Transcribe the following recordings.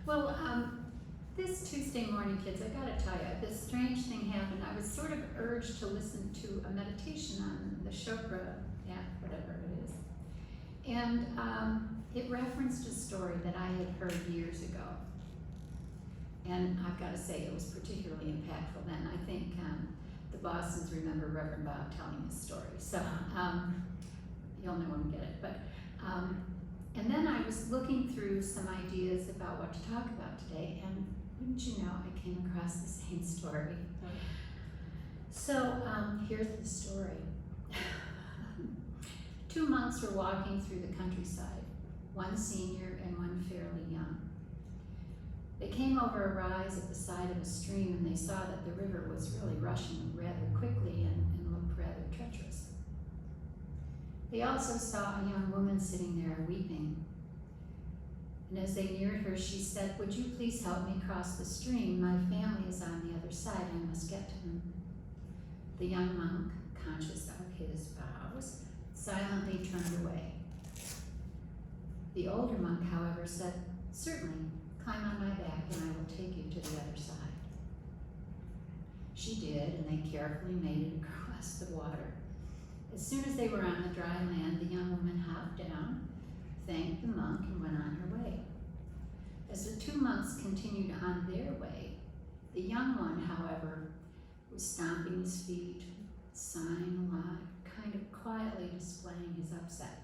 Well, this Tuesday morning, kids, I gotta tell you, this strange thing happened. I was sort of urged to listen to a meditation on the Chopra app, whatever it is. And it referenced a story that I had heard years ago. And I've gotta say, it was particularly impactful then. I think the Bostons remember Reverend Bob telling this story. So you'll know when we get it. But and then I was looking through some ideas about what to talk about today, and wouldn't you know, I came across the same story. So here's the story. Two monks were walking through the countryside, one senior and one fairly young. They came over a rise at the side of a stream, and they saw that the river was really rushing rather quickly and looked rather treacherous. They also saw a young woman sitting there weeping. And as they neared her, she said, "Would you please help me cross the stream? My family is on the other side. I must get to them." The young monk, conscious of his vows, silently turned away. The older monk, however, said, "Certainly, climb on my back and I will take you to the other side." She did, and they carefully made it across the water. As soon as they were on the dry land, the young woman hopped down, thanked the monk, and went on her way. As the two monks continued on their way, the young one, however, was stomping his feet, sighing a lot, kind of quietly displaying his upset.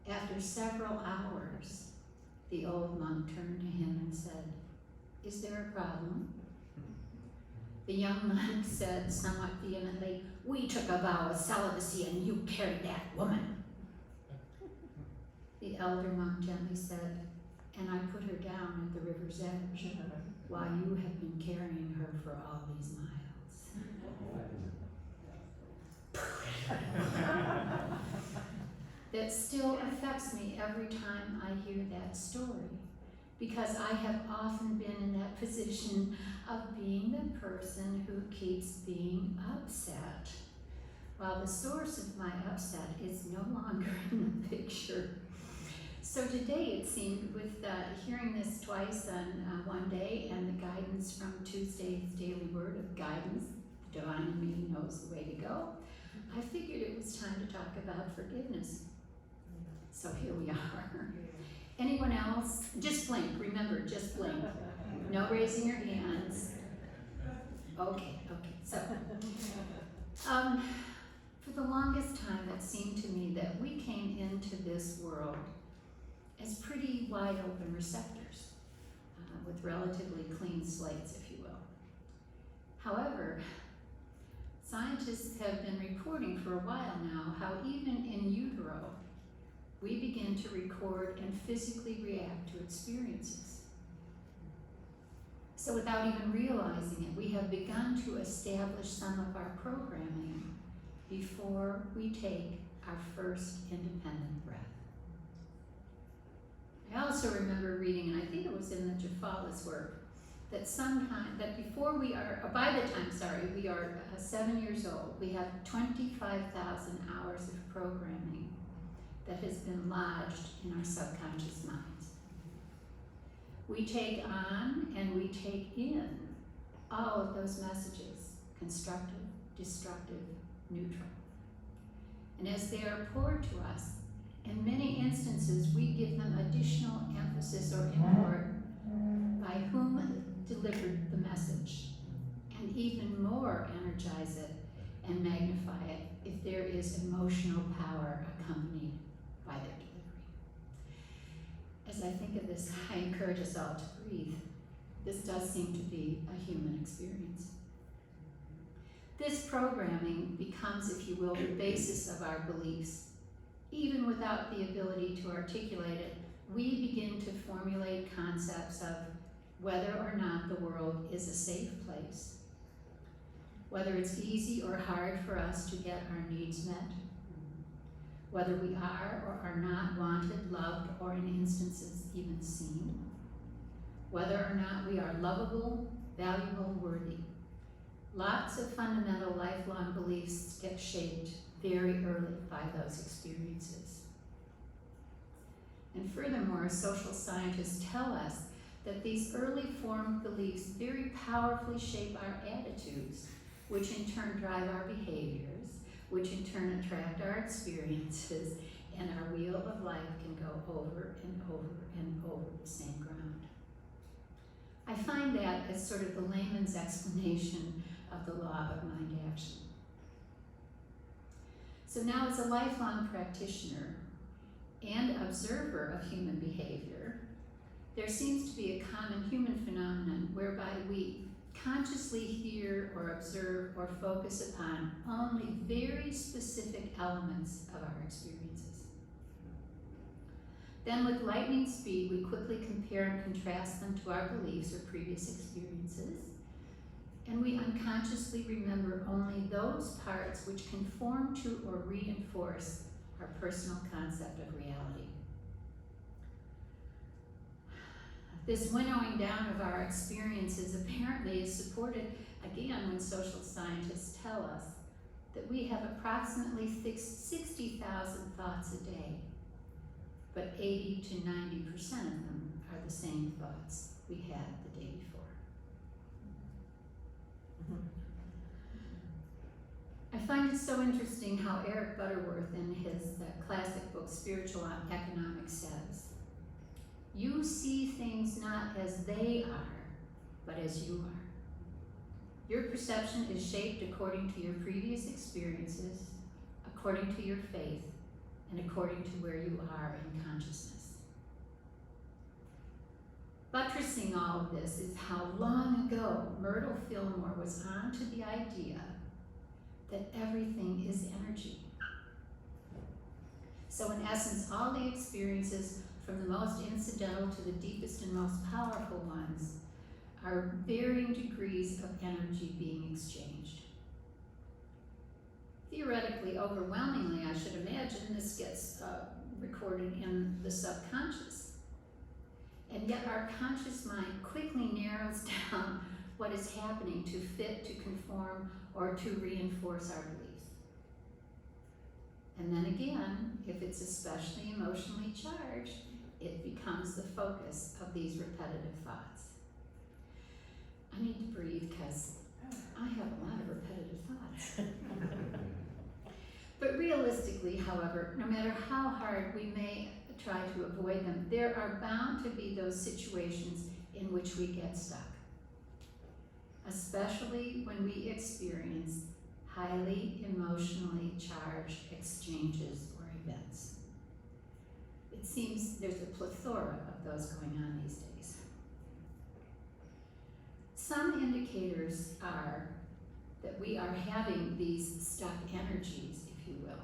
After several hours, the old monk turned to him and said, "Is there a problem?" The young monk said somewhat vehemently, "We took a vow of celibacy and you carried that woman." The elder monk gently said, "And I put her down at the river's edge while you have been carrying her for all these miles." That still affects me every time I hear that story, because I have often been in that position of being the person who keeps being upset, while the source of my upset is no longer in the picture. So today it seemed, with hearing this twice on one day and the guidance from Tuesday's daily word of guidance, the divine in me knows the way to go, I figured it was time to talk about forgiveness. So here we are. Anyone else? Just blink, remember, just blink. No raising your hands. Okay, so, for the longest time it seemed to me that we came into this world as pretty wide open receptors, with relatively clean slates, if you will. However, scientists have been reporting for a while now how even in utero, we begin to record and physically react to experiences. So without even realizing it, we have begun to establish some of our programming before we take our first independent breath. I also remember reading, and I think it was in the Jafala's work, that by the time we are 7 years old, we have 25,000 hours of programming that has been lodged in our subconscious minds. We take on and we take in all of those messages, constructive, destructive, neutral. And as they are poured to us, in many instances we give them additional emphasis or import by whom delivered the message, and even more energize it and magnify it if there is emotional power accompanied by their delivery. As I think of this, I encourage us all to breathe. This does seem to be a human experience. This programming becomes, if you will, the basis of our beliefs. Even without the ability to articulate it, we begin to formulate concepts of whether or not the world is a safe place, whether it's easy or hard for us to get our needs met, whether we are or are not wanted, loved, or in instances even seen, whether or not we are lovable, valuable, worthy. Lots of fundamental lifelong beliefs get shaped very early by those experiences. And furthermore, social scientists tell us that these early formed beliefs very powerfully shape our attitudes, which in turn drive our behaviors, which in turn attract our experiences, and our wheel of life can go over and over and over the same ground. I find that as sort of the layman's explanation of the law of mind action. So now, as a lifelong practitioner and observer of human behavior, there seems to be a common human phenomenon whereby we consciously hear or observe or focus upon only very specific elements of our experiences. Then with lightning speed, we quickly compare and contrast them to our beliefs or previous experiences, and we unconsciously remember only those parts which conform to or reinforce our personal concept of reality. This winnowing down of our experiences apparently is supported again when social scientists tell us that we have approximately 60,000 thoughts a day, but 80 to 90% of them are the same thoughts we had the day before. I find it so interesting how Eric Butterworth in his classic book, Spiritual Economics, says, "You see things not as they are, but as you are. Your perception is shaped according to your previous experiences, according to your faith, and according to where you are in consciousness." Buttressing all of this is how long ago Myrtle Fillmore was on to the idea that everything is energy. So in essence, all the experiences, from the most incidental to the deepest and most powerful ones, are varying degrees of energy being exchanged. Theoretically, overwhelmingly, I should imagine, this gets recorded in the subconscious. And yet our conscious mind quickly narrows down what is happening to fit, to conform, or to reinforce our beliefs. And then again, if it's especially emotionally charged, it becomes the focus of these repetitive thoughts. I need to breathe because I have a lot of repetitive thoughts. But realistically, however, no matter how hard we may try to avoid them, there are bound to be those situations in which we get stuck, especially when we experience highly emotionally charged exchanges or events. It seems there's a plethora of those going on these days. Some indicators are that we are having these stuck energies, if you will,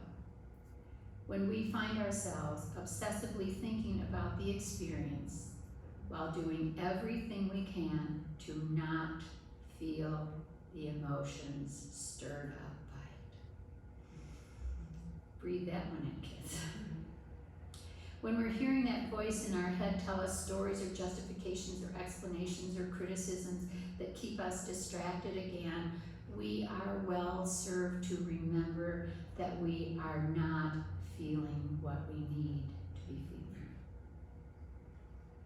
when we find ourselves obsessively thinking about the experience while doing everything we can to not feel the emotions stirred up by it. Breathe that one in, kids. When we're hearing that voice in our head tell us stories or justifications or explanations or criticisms that keep us distracted again, we are well served to remember that we are not feeling what we need to be feeling.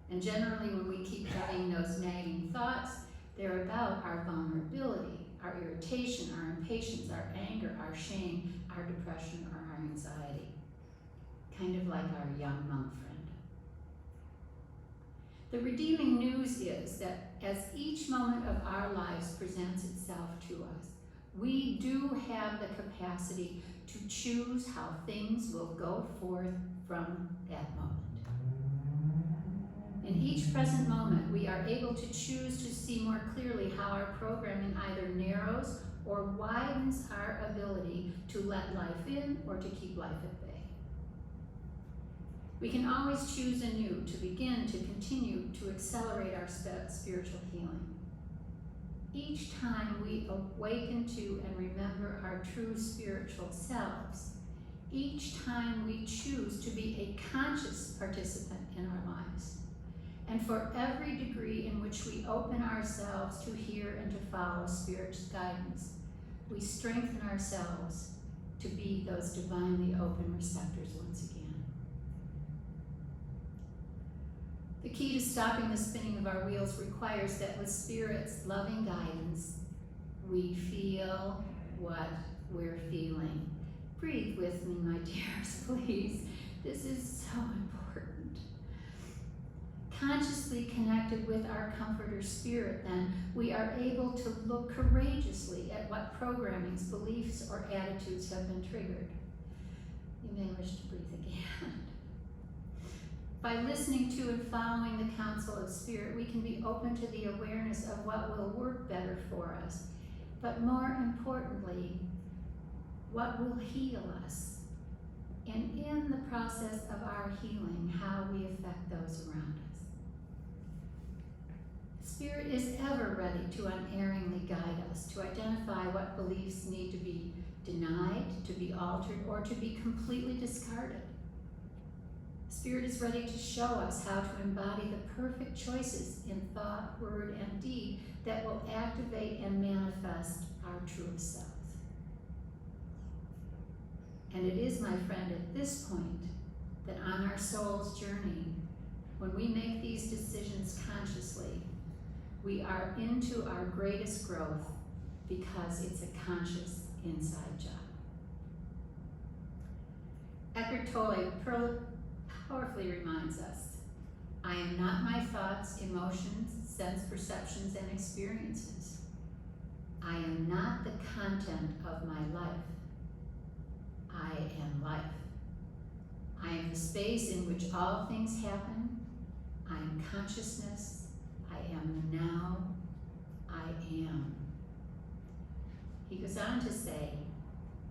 And generally, when we keep having those nagging thoughts, they're about our vulnerability, our irritation, our impatience, our anger, our shame, our depression, or our anxiety. Kind of like our young monk friend. The redeeming news is that as each moment of our lives presents itself to us, we do have the capacity to choose how things will go forth from that moment. In each present moment, we are able to choose to see more clearly how our programming either narrows or widens our ability to let life in or to keep life at bay. We can always choose anew to begin to continue to accelerate our spiritual healing. Each time we awaken to and remember our true spiritual selves, each time we choose to be a conscious participant in our lives. And for every degree in which we open ourselves to hear and to follow Spirit's guidance, we strengthen ourselves to be those divinely open receptors once again. The key to stopping the spinning of our wheels requires that with Spirit's loving guidance, we feel what we're feeling. Breathe with me, my dears, please. This is so important. Consciously connected with our Comforter Spirit, then, we are able to look courageously at what programmings, beliefs, or attitudes have been triggered. You may wish to breathe again. By listening to and following the counsel of Spirit, we can be open to the awareness of what will work better for us, but more importantly, what will heal us, and in the process of our healing, how we affect those around us. Spirit is ever ready to unerringly guide us, to identify what beliefs need to be denied, to be altered, or to be completely discarded. Spirit is ready to show us how to embody the perfect choices in thought, word, and deed that will activate and manifest our truest selves. And it is, my friend, at this point that on our soul's journey, when we make these decisions consciously, we are into our greatest growth because it's a conscious inside job. Eckhart Tolle powerfully reminds us, I am not my thoughts, emotions, sense perceptions, and experiences. I am not the content of my life. I am life. I am the space in which all things happen. I am consciousness. I am the now. I am. He goes on to say,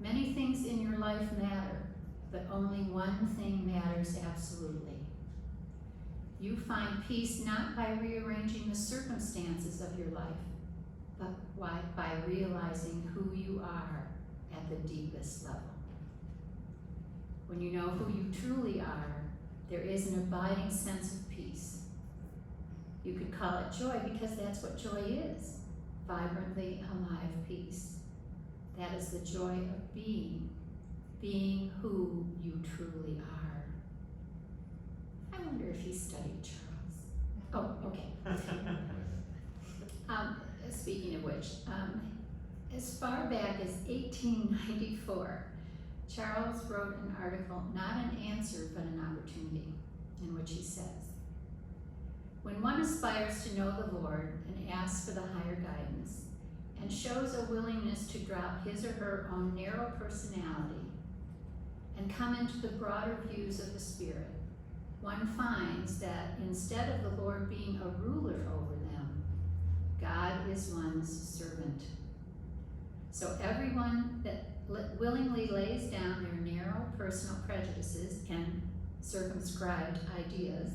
many things in your life matter, but only one thing matters absolutely. You find peace not by rearranging the circumstances of your life, but by realizing who you are at the deepest level. When you know who you truly are, there is an abiding sense of peace. You could call it joy because that's what joy is, vibrantly alive peace. That is the joy of being who you truly are. I wonder if he studied Charles. Oh, okay. Speaking of which, as far back as 1894, Charles wrote an article, not an answer, but an opportunity, in which he says, when one aspires to know the Lord and asks for the higher guidance, and shows a willingness to drop his or her own narrow personality and come into the broader views of the Spirit, one finds that instead of the Lord being a ruler over them, God is one's servant. So everyone that willingly lays down their narrow personal prejudices and circumscribed ideas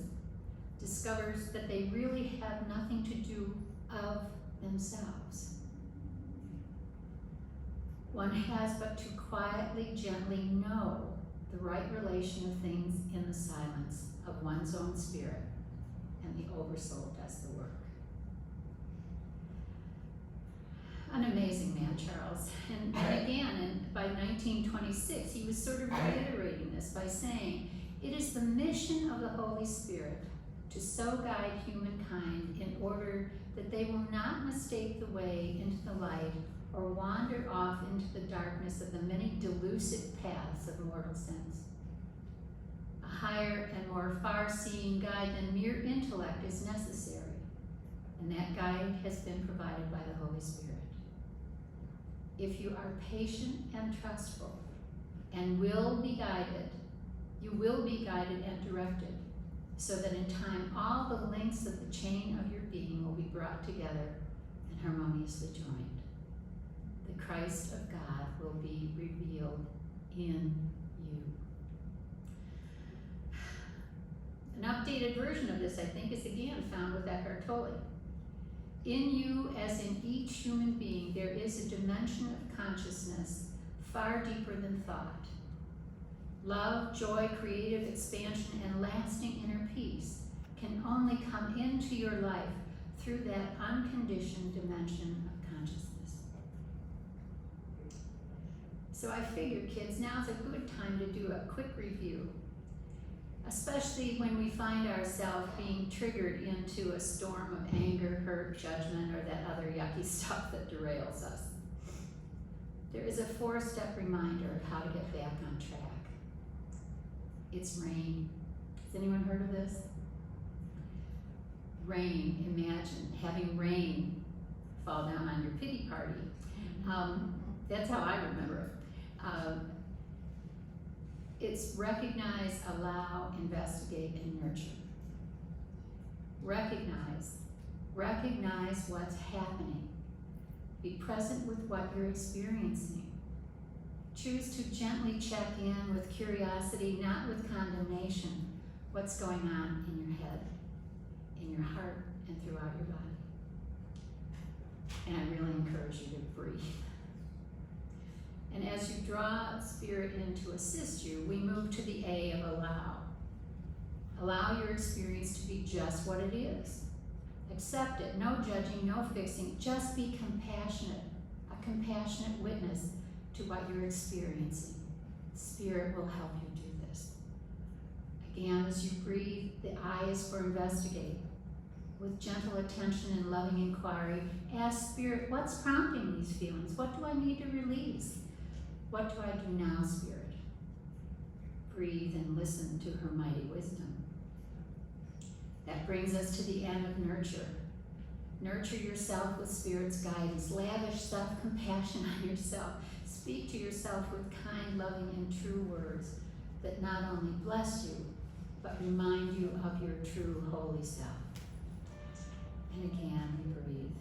discovers that they really have nothing to do of themselves. One has but to quietly, gently know the right relation of things in the silence of one's own spirit, and the oversoul does the work. An amazing man, Charles. And again, by 1926, he was sort of reiterating this by saying, it is the mission of the Holy Spirit to so guide humankind in order that they will not mistake the way into the light or wander off into the darkness of the many delusive paths of mortal sins. A higher and more far-seeing guide than mere intellect is necessary, and that guide has been provided by the Holy Spirit. If you are patient and trustful and will be guided, you will be guided and directed, so that in time all the links of the chain of your being will be brought together and harmoniously joined. The Christ of God will be revealed in you. An updated version of this, I think, is again found with Eckhart Tolle. In you, as in each human being, there is a dimension of consciousness far deeper than thought. Love, joy, creative expansion, and lasting inner peace can only come into your life through that unconditioned dimension of consciousness. So I figured, kids, now's a good time to do a quick review. especially when we find ourselves being triggered into a storm of anger, hurt, judgment, or that other yucky stuff that derails us. There is a 4-step reminder of how to get back on track. It's rain. Has anyone heard of this? Rain. Imagine having rain fall down on your pity party. That's how I remember it. It's recognize, allow, investigate, and nurture. Recognize what's happening. Be present with what you're experiencing. Choose to gently check in with curiosity, not with condemnation. What's going on in your head, in your heart, and throughout your body. And I really encourage you to breathe. And as you draw Spirit in to assist you, we move to the A of allow. Allow your experience to be just what it is. Accept it, no judging, no fixing, just be compassionate, a compassionate witness to what you're experiencing. Spirit will help you do this. Again, as you breathe, the I is for investigate. With gentle attention and loving inquiry, ask Spirit, what's prompting these feelings? What do I need to release? What do I do now, Spirit? Breathe and listen to her mighty wisdom. That brings us to the end of nurture. Nurture yourself with Spirit's guidance. Lavish self-compassion on yourself. Speak to yourself with kind, loving, and true words that not only bless you, but remind you of your true holy self. And again, we breathe.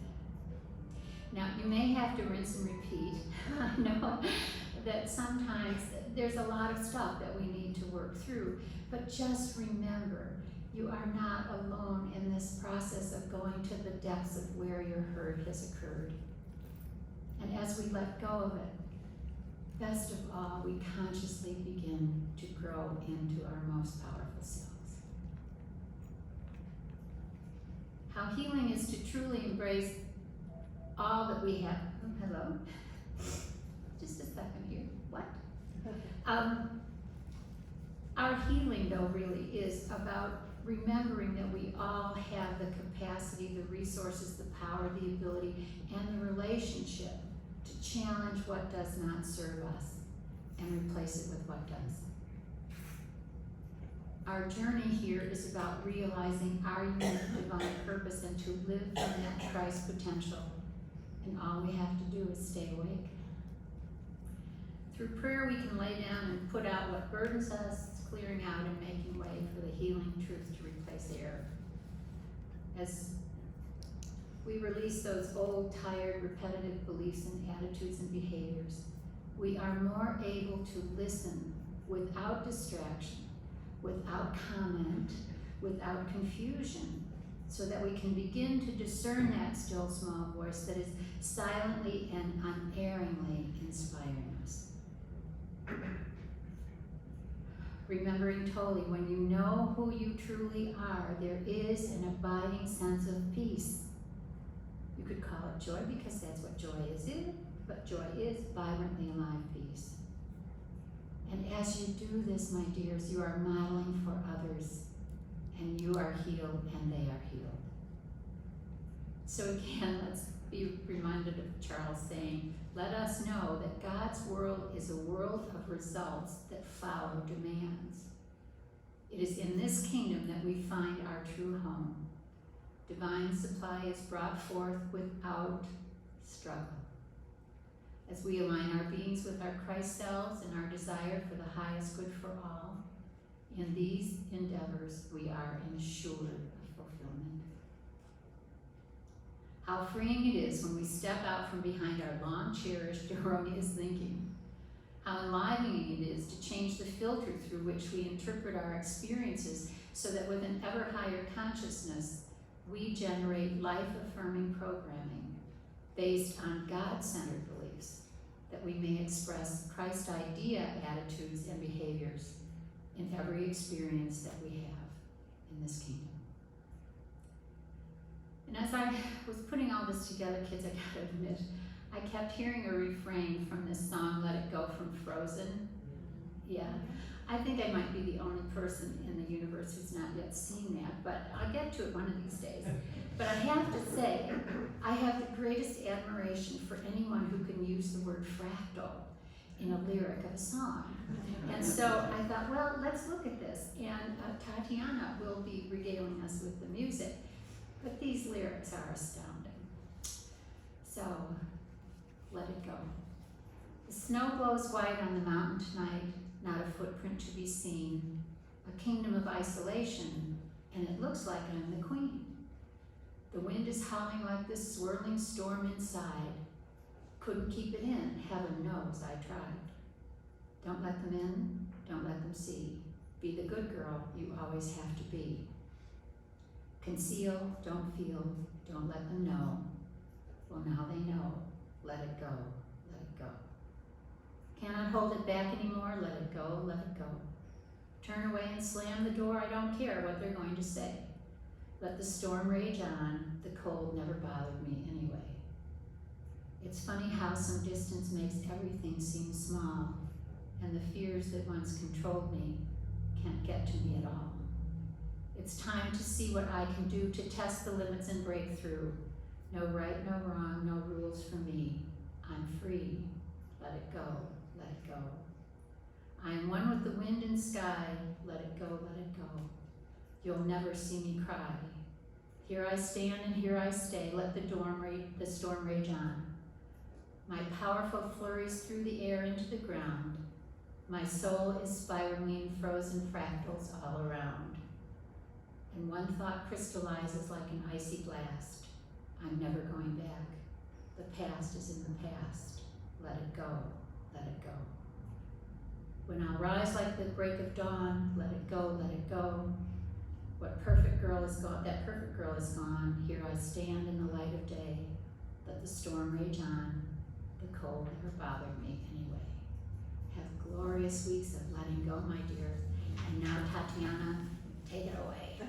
Now, you may have to rinse and repeat. I know that sometimes there's a lot of stuff that we need to work through, but just remember, you are not alone in this process of going to the depths of where your hurt has occurred. And as we let go of it, best of all, we consciously begin to grow into our most powerful selves. How healing is to truly embrace all that we have. Oh, hello. Just a second here. What? Our healing, though, really is about remembering that we all have the capacity, the resources, the power, the ability, and the relationship to challenge what does not serve us and replace it with what does. Our journey here is about realizing our unique divine purpose and to live from that Christ potential. And all we have to do is stay awake. Through prayer, we can lay down and put out what burdens us, clearing out and making way for the healing truth to replace error. As we release those old, tired, repetitive beliefs and attitudes and behaviors, we are more able to listen without distraction, without comment, without confusion, so that we can begin to discern that still small voice that is silently and unerringly inspiring us. Remembering totally, when you know who you truly are, there is an abiding sense of peace. You could call it joy because that's what joy is, but joy is vibrantly alive peace. And as you do this, my dears, you are modeling for others, and you are healed and they are healed. So again, let's be reminded of Charles saying, let us know that God's world is a world of results that follow demands. It is in this kingdom that we find our true home. Divine supply is brought forth without struggle. As we align our beings with our Christ selves and our desire for the highest good for all, in these endeavors we are ensured of fulfillment. How freeing it is when we step out from behind our long-cherished erroneous thinking. How enlivening it is to change the filter through which we interpret our experiences so that with an ever higher consciousness, we generate life-affirming programming based on God-centered beliefs, that we may express Christ idea attitudes and behaviors in every experience that we have in this kingdom. And as I was putting all this together, kids, I gotta admit, I kept hearing a refrain from this song, Let It Go from Frozen. Yeah, I think I might be the only person in the universe who's not yet seen that, but I'll get to it one of these days. But I have to say, I have the greatest admiration for anyone who can use the word fractal in a lyric of a song. And so I thought, well, let's look at this. And Tatiana will be regaling us with the music, but these lyrics are astounding. So, let it go. The snow glows white on the mountain tonight, not a footprint to be seen, a kingdom of isolation, and it looks like I'm the queen. The wind is howling like this swirling storm inside. Couldn't keep it in, heaven knows I tried. Don't let them in, don't let them see. Be the good girl you always have to be. Conceal, don't feel, don't let them know. Well, now they know, let it go, let it go. Cannot hold it back anymore, let it go, let it go. Turn away and slam the door, I don't care what they're going to say. Let the storm rage on, the cold never bothered me anyway. It's funny how some distance makes everything seem small, and the fears that once controlled me can't get to me at all. It's time to see what I can do to test the limits and break through. No right, no wrong, no rules for me. I'm free. Let it go, let it go. I am one with the wind and sky. Let it go, let it go. You'll never see me cry. Here I stand and here I stay. Let the storm rage on. My powerful flurries through the air into the ground. My soul is spiraling frozen fractals all around. And one thought crystallizes like an icy blast. I'm never going back. The past is in the past. Let it go, let it go. When I'll rise like the break of dawn, let it go, let it go. What perfect girl is gone, that perfect girl is gone. Here I stand in the light of day. Let the storm rage on. The cold never bothered me anyway. Have glorious weeks of letting go, my dear. And now, Tatiana, take it away.